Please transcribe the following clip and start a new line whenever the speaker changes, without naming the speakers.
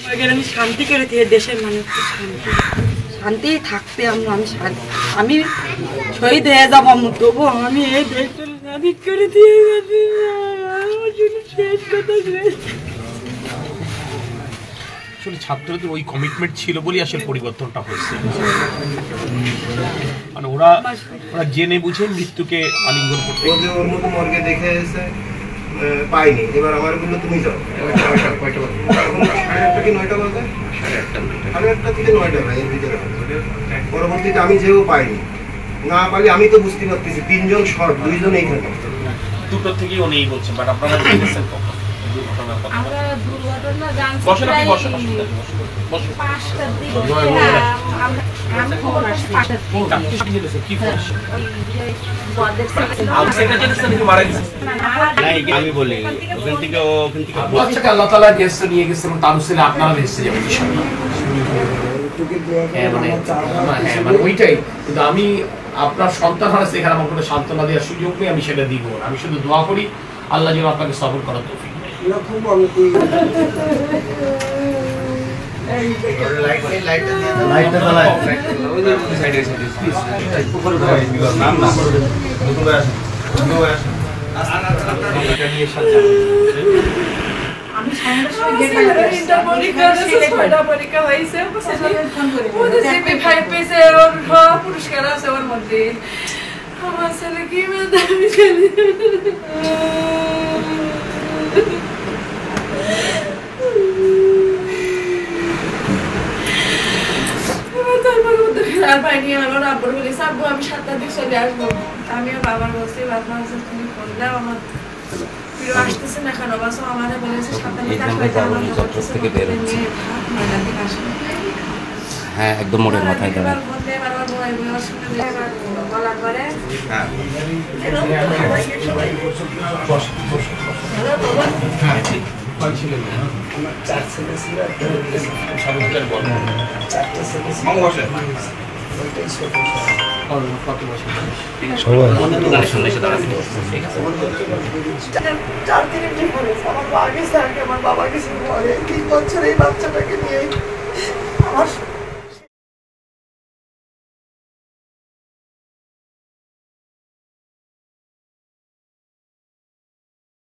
আমি শান্তি করে দিয়ে দেশের মানুষকে শান্তি থাকতে আমি শহীদ হয়ে যাবো, তবু আমি এই দেশটা স্বাধীন করে দিয়ে গেছি। শেষ কথা
আসলে ছাত্রদের ওই কমিটমেন্ট ছিল বলেই আসলে পরিবর্তনটা হয়েছে। মানে ওরা জেনে বুঝে মৃত্যুকে আলিঙ্গন করতে,
ওর মতো মর্গে দেখে এসে পাইনি। এবার আমার বললো তুমি যাও। কি 9টা বাজে, 8:30 থেকে 9টা ভাই এর ভিতরে। পরবর্তীতে আমি যেও পাইনি, না পারি আমি তো বুঝতে পারতেছি 3 জন শর্ট, 2 জন এইখানে।
দুটো থেকেই উনি বলছেন, বাট আপনারা দেখেছেন কখন দুর্ঘটনার কথা?
আমরা দুর্ঘটনা জানছি
বসেন, আপনি বসেন, বসেন।
5টার দিকে আমি খবর আসছি 5টার দিকে। কি করছে?
আমি বলি ওখান থেকে আচ্ছা, আল্লাহ তাআলা গেছে নিয়ে গেছে এবং তার উসিলে আপনারা ভেসে যাবেন ইনশাআল্লাহ। মানে ওইটাই। কিন্তু আমি আপনার সন্তান হারাচ্ছে, এখানে আমার কোনো সান্ত্বনা দেওয়ার সুযোগ নেই, আমি সেটা দিব না। আমি শুধু দোয়া করি আল্লাহ যেন আপনাকে সবর করার তৌফিক দেয়।
পরীক্ষা হয়েছে, পুরস্কার আছে ওর মধ্যে। আমার ছেলে কি আর পাইনি। আমার আব্বুর বলেছে আব্বু আমি 7টার দিকে চলে আসবো। আমিও বাবার বলছি বাবা তুমি ফোন দাও, আমার প্রিয় আসতেছে না কেন? বাস আমার বলেছে 7টার দিকে আসবে।
হ্যাঁ একদম মোড়ের মাথায় দাঁড়ায়।
আমার বাবা কিছু 3 বছর এই বাচ্চাটাকে নিয়ে আমার